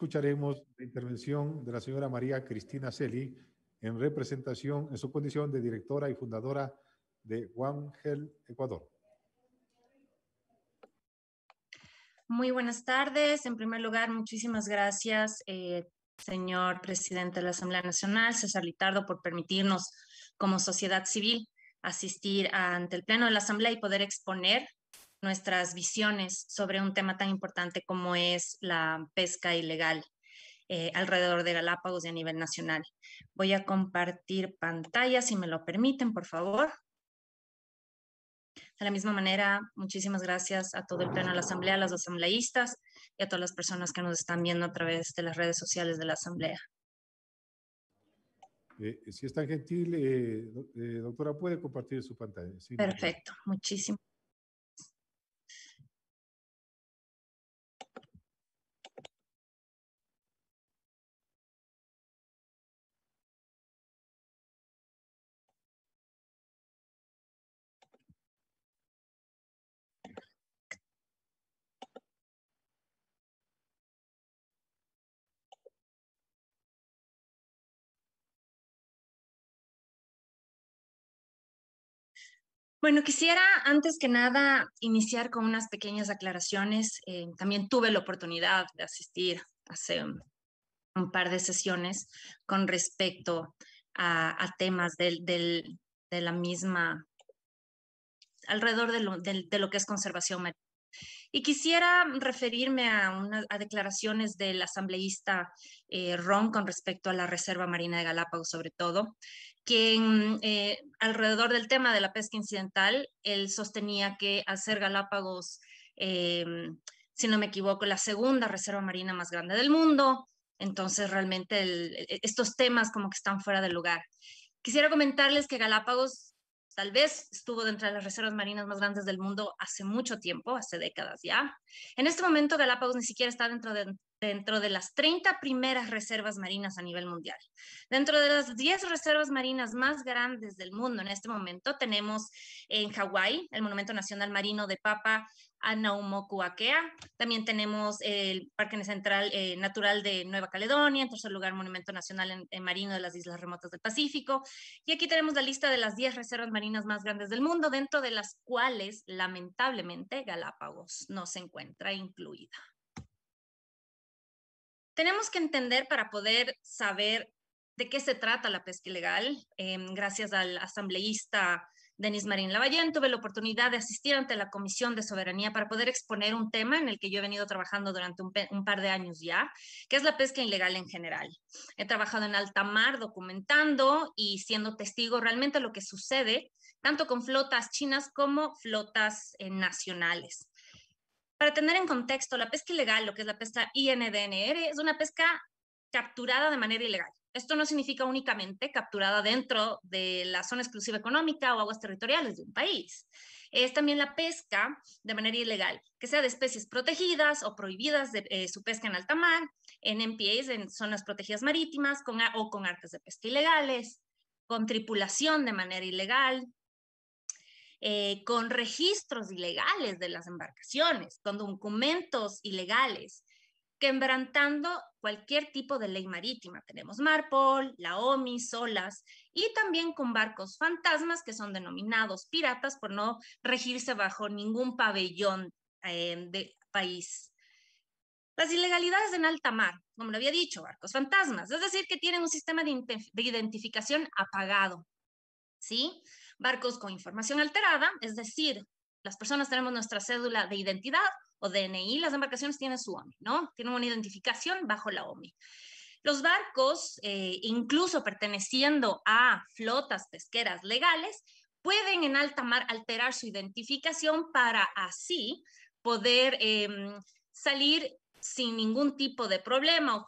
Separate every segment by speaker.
Speaker 1: escucharemos la intervención de la señora María Cristina Celi en representación, en su condición de directora y fundadora de One Health Ecuador.
Speaker 2: Muy buenas tardes. En primer lugar, muchísimas gracias, señor presidente de la Asamblea Nacional, César Litardo, por permitirnos como sociedad civil asistir ante el Pleno de la Asamblea y poder exponer nuestras visiones sobre un tema tan importante como es la pesca ilegal alrededor de Galápagos y a nivel nacional. Voy a compartir pantalla, si me lo permiten, por favor. De la misma manera, muchísimas gracias a todo el Pleno de la Asamblea, a los asambleístas y a todas las personas que nos están viendo a través de las redes sociales de la Asamblea.
Speaker 1: Si es tan gentil, doctora, puede compartir su pantalla. Sí,
Speaker 2: perfecto, muchísimas. Bueno, quisiera antes que nada iniciar con unas pequeñas aclaraciones. También tuve la oportunidad de asistir hace un par de sesiones con respecto a temas de la misma, alrededor de lo que es conservación marina. Y quisiera referirme a declaraciones del asambleísta Ron con respecto a la Reserva Marina de Galápagos, sobre todo, quien alrededor del tema de la pesca incidental, él sostenía que al ser Galápagos, si no me equivoco, la segunda reserva marina más grande del mundo, entonces realmente estos temas como que están fuera de lugar. Quisiera comentarles que Galápagos tal vez estuvo dentro de las reservas marinas más grandes del mundo hace mucho tiempo, hace décadas ya. En este momento Galápagos ni siquiera está dentro de las 30 primeras reservas marinas a nivel mundial. Dentro de las 10 reservas marinas más grandes del mundo en este momento tenemos en Hawái el Monumento Nacional Marino de Papua-Naumuokuakea. También tenemos el Parque Natural de Nueva Caledonia, en tercer lugar Monumento Nacional Marino de las Islas Remotas del Pacífico. Y aquí tenemos la lista de las 10 reservas marinas más grandes del mundo, dentro de las cuales lamentablemente Galápagos no se encuentra incluida. Tenemos que entender para poder saber de qué se trata la pesca ilegal. Gracias al asambleísta Denis Marín Lavallén, tuve la oportunidad de asistir ante la Comisión de Soberanía para poder exponer un tema en el que yo he venido trabajando durante un par de años ya, que es la pesca ilegal en general. He trabajado en alta mar documentando y siendo testigo realmente de lo que sucede, tanto con flotas chinas como flotas nacionales. Para tener en contexto, la pesca ilegal, lo que es la pesca INDNR, es una pesca capturada de manera ilegal. Esto no significa únicamente capturada dentro de la zona exclusiva económica o aguas territoriales de un país. Es también la pesca de manera ilegal, que sea de especies protegidas o prohibidas de su pesca en alta mar, en MPAs, en zonas protegidas marítimas, o con artes de pesca ilegales, con tripulación de manera ilegal, con registros ilegales de las embarcaciones, con documentos ilegales, quebrantando cualquier tipo de ley marítima. Tenemos Marpol, la OMI, SOLAS, y también con barcos fantasmas que son denominados piratas por no regirse bajo ningún pabellón de país. Las ilegalidades en alta mar, como lo había dicho, barcos fantasmas, es decir, que tienen un sistema de identificación apagado, ¿sí? Barcos con información alterada, es decir, las personas tenemos nuestra cédula de identidad o DNI, las embarcaciones tienen su OMI, ¿no? Tienen una identificación bajo la OMI. Los barcos, incluso perteneciendo a flotas pesqueras legales, pueden en alta mar alterar su identificación para así poder salir sin ningún tipo de problema o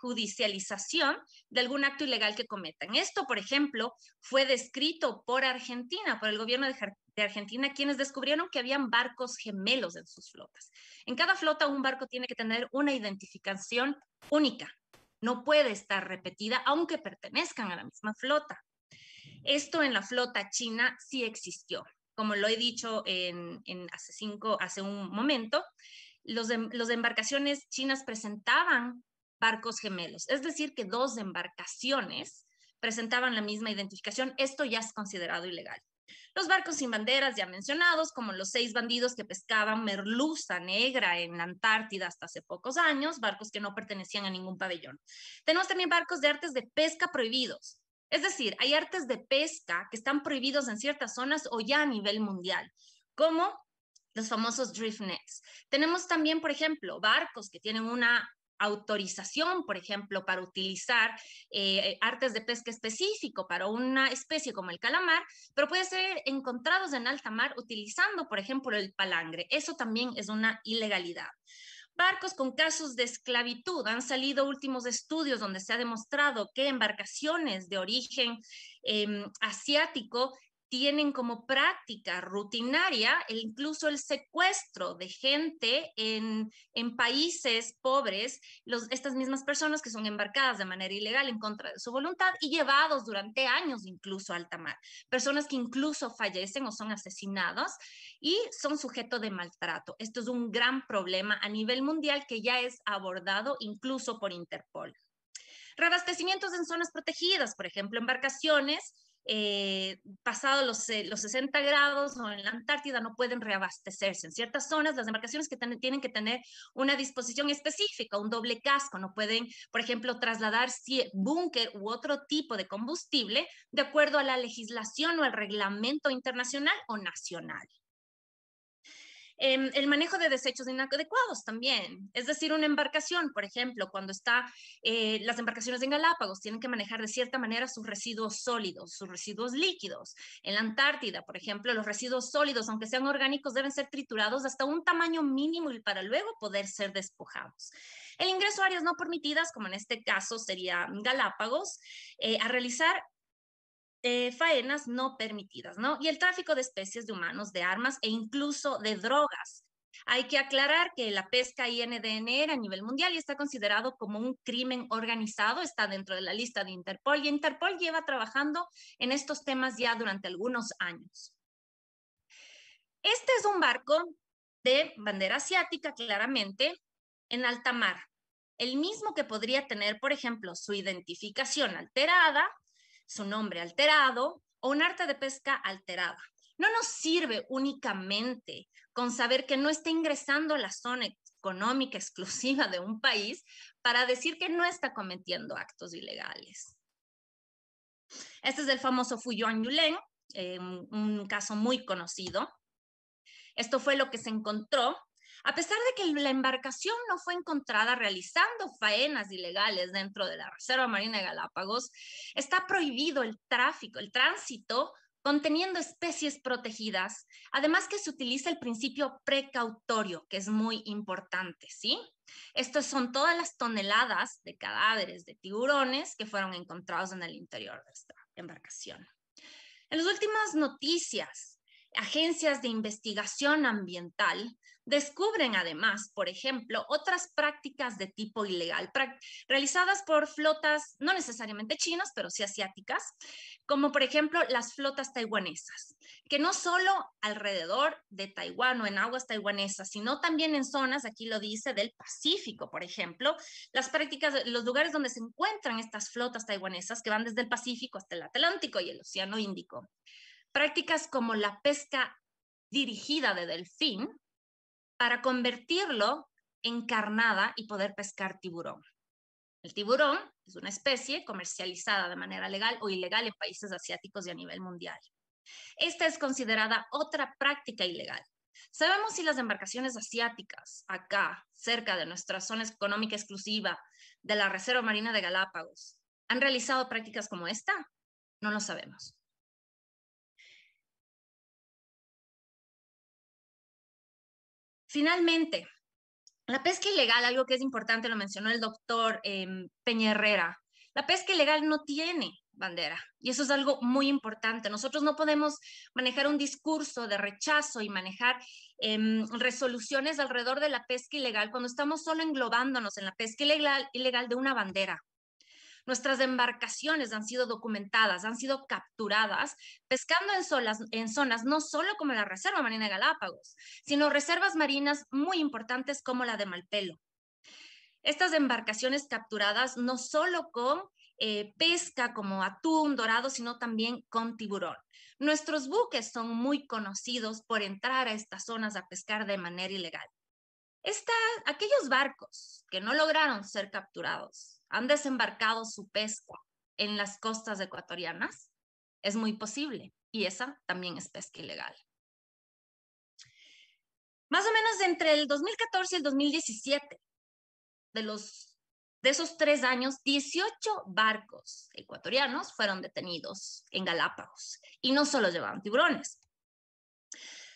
Speaker 2: judicialización de algún acto ilegal que cometan. Esto, por ejemplo, fue descrito por Argentina, por el gobierno de Argentina, quienes descubrieron que habían barcos gemelos en sus flotas. En cada flota, un barco tiene que tener una identificación única. No puede estar repetida, aunque pertenezcan a la misma flota. Esto en la flota china sí existió. Como lo he dicho hace un momento, los embarcaciones chinas presentaban barcos gemelos, es decir, que dos embarcaciones presentaban la misma identificación. Esto ya es considerado ilegal. Los barcos sin banderas ya mencionados, como los 6 bandidos que pescaban merluza negra en la Antártida hasta hace pocos años, barcos que no pertenecían a ningún pabellón. Tenemos también barcos de artes de pesca prohibidos. Es decir, hay artes de pesca que están prohibidos en ciertas zonas o ya a nivel mundial, como los famosos drift nets. Tenemos también, por ejemplo, barcos que tienen una autorización, por ejemplo, para utilizar artes de pesca específico para una especie como el calamar, pero pueden ser encontrados en alta mar utilizando, por ejemplo, el palangre. Eso también es una ilegalidad. Barcos con casos de esclavitud. Han salido últimos estudios donde se ha demostrado que embarcaciones de origen asiático tienen como práctica rutinaria incluso el secuestro de gente en países pobres, estas mismas personas que son embarcadas de manera ilegal en contra de su voluntad y llevados durante años incluso a alta mar. Personas que incluso fallecen o son asesinadas y son sujeto de maltrato. Esto es un gran problema a nivel mundial que ya es abordado incluso por Interpol. Reabastecimientos en zonas protegidas, por ejemplo, embarcaciones pasado los 60 grados o en la Antártida no pueden reabastecerse. En ciertas zonas las embarcaciones que tienen que tener una disposición específica, un doble casco, no pueden, por ejemplo, trasladar búnker u otro tipo de combustible de acuerdo a la legislación o el reglamento internacional o nacional. El manejo de desechos inadecuados también. Es decir, una embarcación, por ejemplo, cuando las embarcaciones en Galápagos tienen que manejar de cierta manera sus residuos sólidos, sus residuos líquidos. En la Antártida, por ejemplo, los residuos sólidos, aunque sean orgánicos, deben ser triturados hasta un tamaño mínimo y para luego poder ser despojados. El ingreso a áreas no permitidas, como en este caso sería Galápagos, a realizar faenas no permitidas, ¿no? Y el tráfico de especies de humanos, de armas e incluso de drogas. Hay que aclarar que la pesca INDNR a nivel mundial ya está considerado como un crimen organizado, está dentro de la lista de Interpol y Interpol lleva trabajando en estos temas ya durante algunos años. Este es un barco de bandera asiática, claramente, en alta mar. El mismo que podría tener, por ejemplo, su identificación alterada, su nombre alterado o un arte de pesca alterada. No nos sirve únicamente con saber que no está ingresando a la zona económica exclusiva de un país para decir que no está cometiendo actos ilegales. Este es el famoso Fuyuan Yulén, un caso muy conocido. Esto fue lo que se encontró. A pesar de que la embarcación no fue encontrada realizando faenas ilegales dentro de la Reserva Marina de Galápagos, está prohibido el tráfico, el tránsito conteniendo especies protegidas, además que se utiliza el principio precautorio, que es muy importante, ¿sí? Estos son todas las toneladas de cadáveres de tiburones que fueron encontrados en el interior de esta embarcación. En las últimas noticias, agencias de investigación ambiental descubren además, por ejemplo, otras prácticas de tipo ilegal, realizadas por flotas no necesariamente chinas, pero sí asiáticas, como por ejemplo las flotas taiwanesas, que no solo alrededor de Taiwán o en aguas taiwanesas, sino también en zonas, aquí lo dice, del Pacífico, por ejemplo, las prácticas, los lugares donde se encuentran estas flotas taiwanesas que van desde el Pacífico hasta el Atlántico y el Océano Índico. Prácticas como la pesca dirigida de delfín para convertirlo en carnada y poder pescar tiburón. El tiburón es una especie comercializada de manera legal o ilegal en países asiáticos y a nivel mundial. Esta es considerada otra práctica ilegal. ¿Sabemos si las embarcaciones asiáticas acá, cerca de nuestra zona económica exclusiva de la Reserva Marina de Galápagos, han realizado prácticas como esta? No lo sabemos. Finalmente, la pesca ilegal, algo que es importante, lo mencionó el doctor Peña Herrera, la pesca ilegal no tiene bandera y eso es algo muy importante. Nosotros no podemos manejar un discurso de rechazo y manejar resoluciones alrededor de la pesca ilegal cuando estamos solo englobándonos en la pesca ilegal de una bandera. Nuestras embarcaciones han sido documentadas, han sido capturadas, pescando en zonas no solo como la Reserva Marina de Galápagos, sino reservas marinas muy importantes como la de Malpelo. Estas embarcaciones capturadas no solo con pesca como atún, dorado, sino también con tiburón. Nuestros buques son muy conocidos por entrar a estas zonas a pescar de manera ilegal. Aquellos barcos que no lograron ser capturados han desembarcado su pesca en las costas ecuatorianas. Es muy posible, y esa también es pesca ilegal. Más o menos entre el 2014 y el 2017, de esos 3 años, 18 barcos ecuatorianos fueron detenidos en Galápagos, y no solo llevaban tiburones.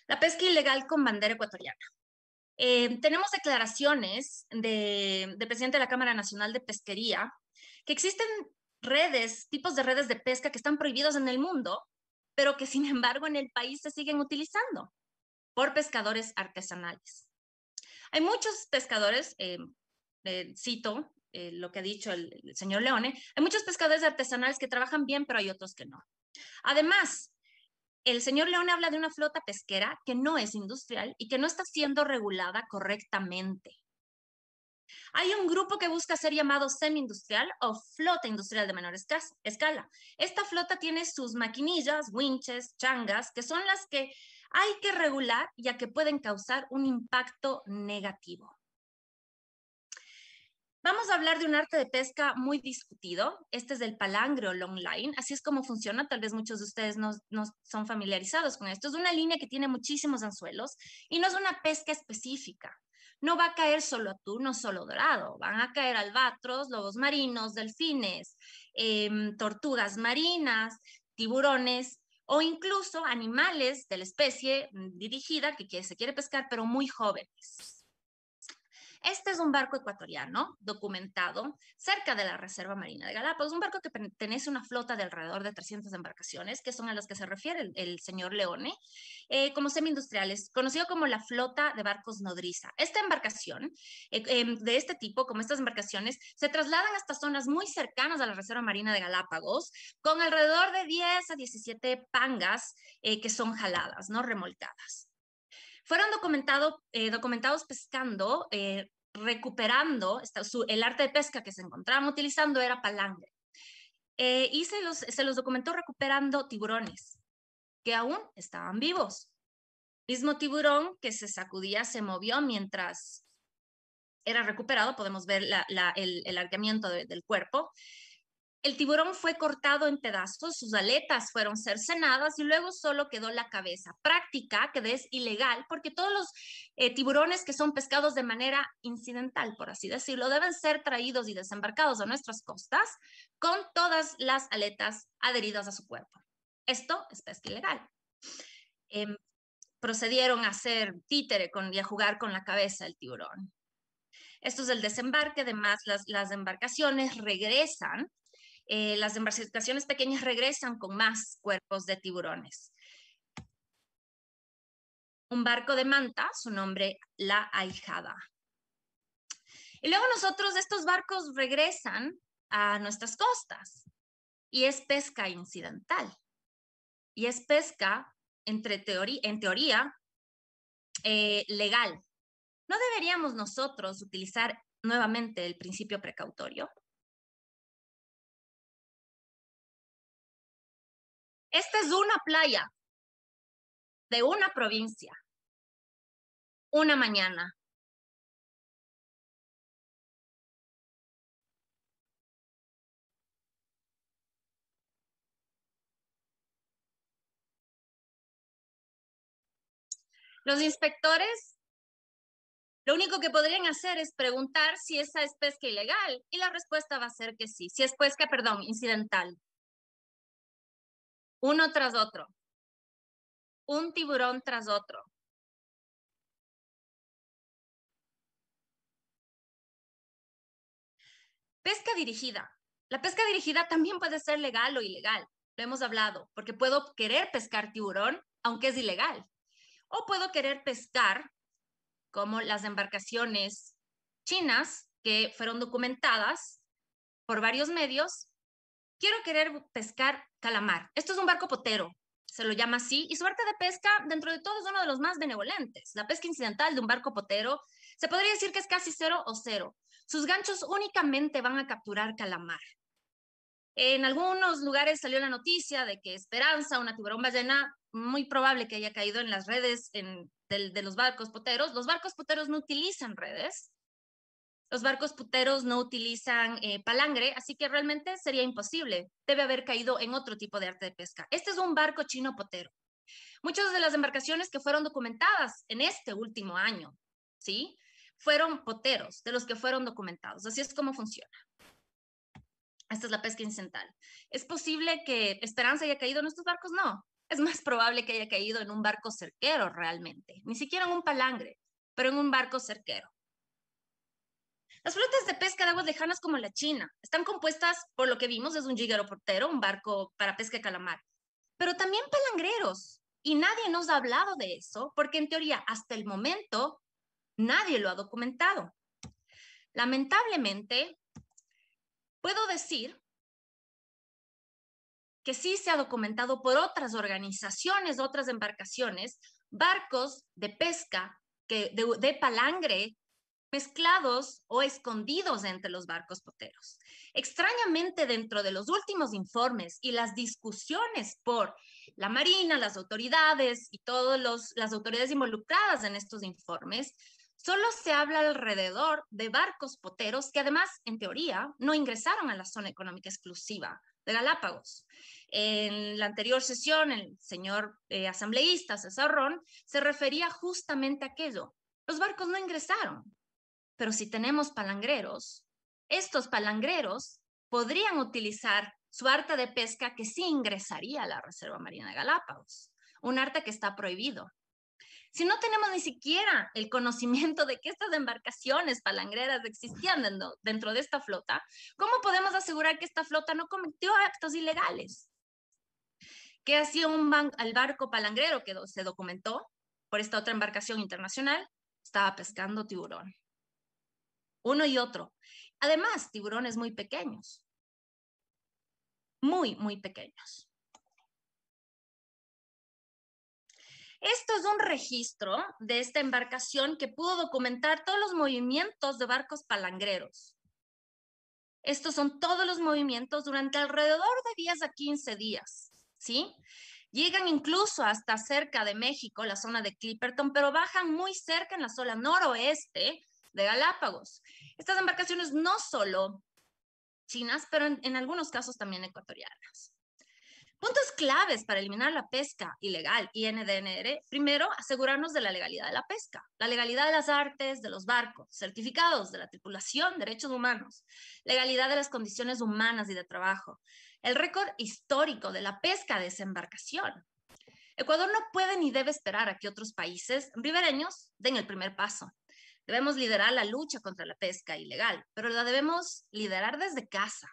Speaker 2: La pesca ilegal con bandera ecuatoriana. Tenemos declaraciones del presidente de la Cámara Nacional de Pesquería que existen tipos de redes de pesca que están prohibidos en el mundo, pero que sin embargo en el país se siguen utilizando por pescadores artesanales. Hay muchos pescadores, cito lo que ha dicho el señor Leone, hay muchos pescadores artesanales que trabajan bien, pero hay otros que no. Además, el señor Leone habla de una flota pesquera que no es industrial y que no está siendo regulada correctamente. Hay un grupo que busca ser llamado semi-industrial o flota industrial de menor escala. Esta flota tiene sus maquinillas, winches, changas, que son las que hay que regular, ya que pueden causar un impacto negativo. Vamos a hablar de un arte de pesca muy discutido. Este es el palangre o long line. Así es como funciona. Tal vez muchos de ustedes no son familiarizados con esto. Es una línea que tiene muchísimos anzuelos y no es una pesca específica. No va a caer solo atún, no solo dorado. Van a caer albatros, lobos marinos, delfines, tortugas marinas, tiburones o incluso animales de la especie dirigida que se quiere pescar, pero muy jóvenes. Este es un barco ecuatoriano documentado cerca de la Reserva Marina de Galápagos, un barco que pertenece a una flota de alrededor de 300 embarcaciones, que son a las que se refiere el señor Leone, como semi-industriales, conocido como la flota de barcos nodriza. Esta embarcación, de este tipo, como estas embarcaciones, se trasladan hasta zonas muy cercanas a la Reserva Marina de Galápagos, con alrededor de 10 a 17 pangas que son jaladas, no remolcadas. Fueron documentados pescando, recuperando, el arte de pesca que se encontraban utilizando era palangre. Y se los documentó recuperando tiburones que aún estaban vivos. Mismo tiburón que se sacudía, se movió mientras era recuperado, podemos ver el arqueamiento del cuerpo. El tiburón fue cortado en pedazos, sus aletas fueron cercenadas y luego solo quedó la cabeza. Práctica que es ilegal porque todos los tiburones que son pescados de manera incidental, por así decirlo, deben ser traídos y desembarcados a nuestras costas con todas las aletas adheridas a su cuerpo. Esto es pesca ilegal. Procedieron a hacer títere y a jugar con la cabeza del tiburón. Esto es el desembarque. Además, las embarcaciones regresan. Las embarcaciones pequeñas regresan con más cuerpos de tiburones. Un barco de manta, su nombre, La Ahijada. Y luego estos barcos regresan a nuestras costas y es pesca incidental. Y es pesca, en teoría, legal. ¿No deberíamos nosotros utilizar nuevamente el principio precautorio? Esta es una playa de una provincia, una mañana. Los inspectores lo único que podrían hacer es preguntar si esa es pesca ilegal y la respuesta va a ser que sí. Si es pesca, perdón, incidental. Uno tras otro. Un tiburón tras otro. Pesca dirigida. La pesca dirigida también puede ser legal o ilegal. Lo hemos hablado, porque puedo querer pescar tiburón, aunque es ilegal. O puedo querer pescar como las embarcaciones chinas que fueron documentadas por varios medios, quiero querer pescar calamar. Esto es un barco potero, se lo llama así, y su arte de pesca, dentro de todo, es uno de los más benevolentes. La pesca incidental de un barco potero se podría decir que es casi 0 o 0. Sus ganchos únicamente van a capturar calamar. En algunos lugares salió la noticia de que Esperanza, una tiburón ballena, muy probable que haya caído en las redes de los barcos poteros. Los barcos poteros no utilizan redes. Los barcos puteros no utilizan palangre, así que realmente sería imposible. Debe haber caído en otro tipo de arte de pesca. Este es un barco chino potero. Muchas de las embarcaciones que fueron documentadas en este último año, ¿sí? Fueron poteros, de los que fueron documentados. Así es como funciona. Esta es la pesca incidental. ¿Es posible que Esperanza haya caído en estos barcos? No. Es más probable que haya caído en un barco cerquero realmente. Ni siquiera en un palangre, pero en un barco cerquero. Las flotas de pesca de aguas lejanas como la China están compuestas, por lo que vimos, es un portero, un barco para pesca de calamar, pero también palangreros. Y nadie nos ha hablado de eso, porque en teoría, hasta el momento, nadie lo ha documentado. Lamentablemente, puedo decir que sí se ha documentado por otras organizaciones, otras embarcaciones, barcos de pesca de palangre mezclados o escondidos entre los barcos poteros. Extrañamente, dentro de los últimos informes y las discusiones por la Marina, las autoridades y todas las autoridades involucradas en estos informes, solo se habla alrededor de barcos poteros que además, en teoría, no ingresaron a la zona económica exclusiva de Galápagos. En la anterior sesión, el señor asambleísta César Ron se refería justamente a aquello. Los barcos no ingresaron, pero si tenemos palangreros, estos palangreros podrían utilizar su arte de pesca que sí ingresaría a la Reserva Marina de Galápagos, un arte que está prohibido. Si no tenemos ni siquiera el conocimiento de que estas embarcaciones palangreras existían dentro de esta flota, ¿cómo podemos asegurar que esta flota no cometió actos ilegales? ¿Qué hacía el barco palangrero que se documentó por esta otra embarcación internacional? Estaba pescando tiburón. Uno y otro. Además, tiburones muy pequeños. Muy, muy pequeños. Esto es un registro de esta embarcación que pudo documentar todos los movimientos de barcos palangreros. Estos son todos los movimientos durante alrededor de 10 a 15 días, ¿sí? Llegan incluso hasta cerca de México, la zona de Clipperton, pero bajan muy cerca en la zona noroeste de Galápagos. Estas embarcaciones no solo chinas, pero en algunos casos también ecuatorianas. Puntos claves para eliminar la pesca ilegal y NDNR. Primero, asegurarnos de la legalidad de la pesca, la legalidad de las artes, de los barcos, certificados de la tripulación, derechos humanos, legalidad de las condiciones humanas y de trabajo, el récord histórico de la pesca de esa embarcación. Ecuador no puede ni debe esperar a que otros países ribereños den el primer paso. Debemos liderar la lucha contra la pesca ilegal, pero la debemos liderar desde casa.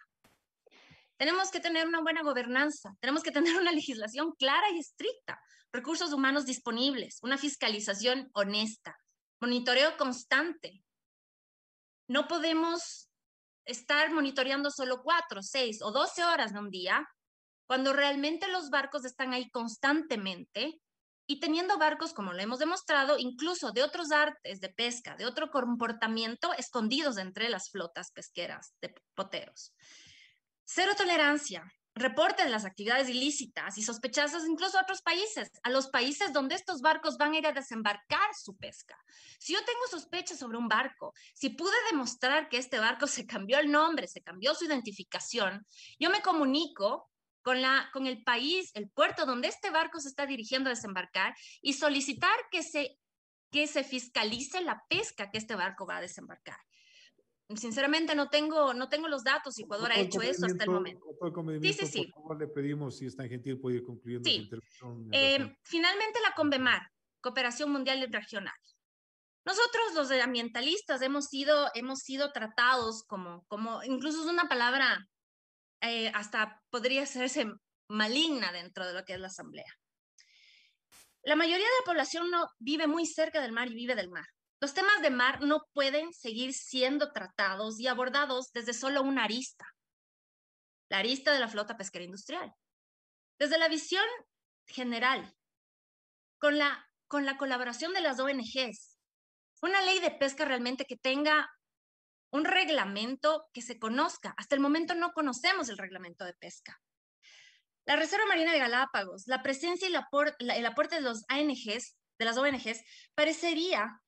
Speaker 2: Tenemos que tener una buena gobernanza, tenemos que tener una legislación clara y estricta, recursos humanos disponibles, una fiscalización honesta, monitoreo constante. No podemos estar monitoreando solo 4, 6 o 12 horas de un día cuando realmente los barcos están ahí constantemente y teniendo barcos, como lo hemos demostrado, incluso de otros artes de pesca, de otro comportamiento, escondidos entre las flotas pesqueras de poteros. Cero tolerancia, reporte de las actividades ilícitas y sospechosas incluso a otros países, a los países donde estos barcos van a ir a desembarcar su pesca. Si yo tengo sospechas sobre un barco, si pude demostrar que este barco se cambió el nombre, se cambió su identificación, yo me comunico con el país, el puerto donde este barco se está dirigiendo a desembarcar y solicitar que se fiscalice la pesca que este barco va a desembarcar. Sinceramente no tengo los datos si Ecuador ha hecho eso hasta el momento.
Speaker 1: Sí. Por favor, le pedimos, si es tan gentil, puede ir concluyendo su
Speaker 2: intervención. Finalmente, la CONVEMAR, Cooperación Mundial y Regional. Nosotros, los ambientalistas, hemos sido tratados como incluso es una palabra hasta podría hacerse maligna dentro de lo que es la asamblea. La mayoría de la población no vive muy cerca del mar y vive del mar. Los temas de mar no pueden seguir siendo tratados y abordados desde solo una arista. la arista de la flota pesquera industrial. Desde la visión general, con la colaboración de las ONGs, una ley de pesca realmente que tenga un reglamento que se conozca. Hasta el momento no conocemos el reglamento de pesca. La Reserva Marina de Galápagos, la presencia y el aporte de los ANGs, de las ONGs, parecería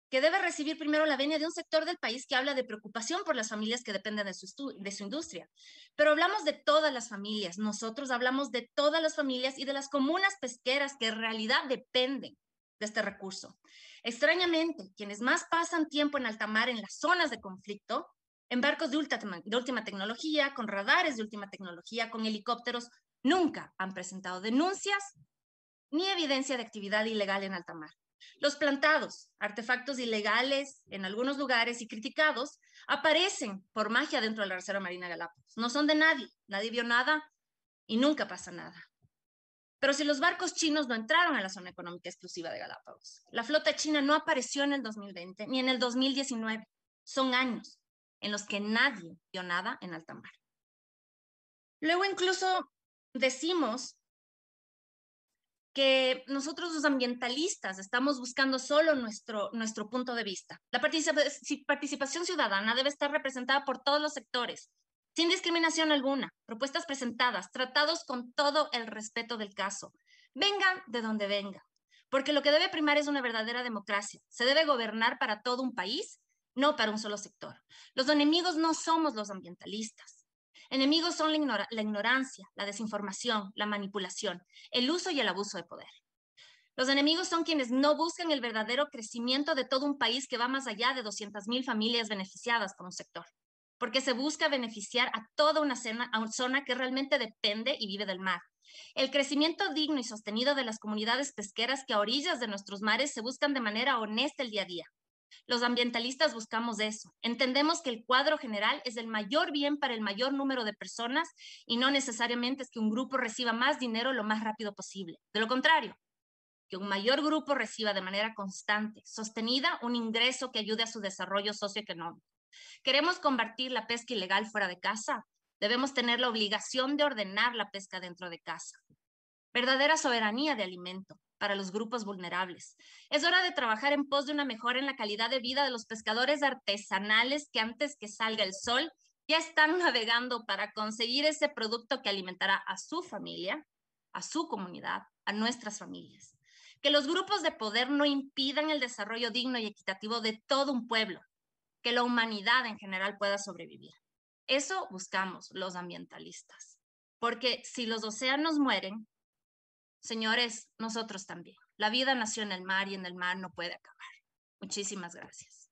Speaker 2: que debe recibir primero la venia de un sector del país que habla de preocupación por las familias que dependen de su industria. Pero hablamos de todas las familias, nosotros hablamos de todas las familias y de las comunas pesqueras que en realidad dependen de este recurso. Extrañamente, quienes más pasan tiempo en alta mar en las zonas de conflicto, en barcos de última tecnología, con radares de última tecnología, con helicópteros, nunca han presentado denuncias ni evidencia de actividad ilegal en alta mar. Los plantados, artefactos ilegales en algunos lugares y criticados, aparecen por magia dentro de la Reserva Marina de Galápagos. No son de nadie, nadie vio nada y nunca pasa nada. Pero si los barcos chinos no entraron a la zona económica exclusiva de Galápagos, la flota china no apareció en el 2020 ni en el 2019. Son años en los que nadie vio nada en alta mar. Luego incluso decimos que nosotros los ambientalistas estamos buscando solo nuestro punto de vista. La participación ciudadana debe estar representada por todos los sectores, sin discriminación alguna, propuestas presentadas, tratados con todo el respeto del caso. Vengan de donde vengan, porque lo que debe primar es una verdadera democracia. Se debe gobernar para todo un país, no para un solo sector. Los enemigos no somos los ambientalistas. Enemigos son la ignorancia, la desinformación, la manipulación, el uso y el abuso de poder. Los enemigos son quienes no buscan el verdadero crecimiento de todo un país que va más allá de 200,000 familias beneficiadas por un sector, porque se busca beneficiar a toda una zona que realmente depende y vive del mar. El crecimiento digno y sostenido de las comunidades pesqueras que a orillas de nuestros mares se buscan de manera honesta el día a día. Los ambientalistas buscamos eso. Entendemos que el cuadro general es el mayor bien para el mayor número de personas y no necesariamente es que un grupo reciba más dinero lo más rápido posible. De lo contrario, que un mayor grupo reciba de manera constante, sostenida, un ingreso que ayude a su desarrollo socioeconómico. ¿Queremos combatir la pesca ilegal fuera de casa? Debemos tener la obligación de ordenar la pesca dentro de casa. Verdadera soberanía de alimento para los grupos vulnerables. Es hora de trabajar en pos de una mejora en la calidad de vida de los pescadores artesanales que antes que salga el sol ya están navegando para conseguir ese producto que alimentará a su familia, a su comunidad, a nuestras familias. Que los grupos de poder no impidan el desarrollo digno y equitativo de todo un pueblo, que la humanidad en general pueda sobrevivir. Eso buscamos los ambientalistas, porque si los océanos mueren, señores, nosotros también. La vida nació en el mar y en el mar no puede acabar. Muchísimas gracias.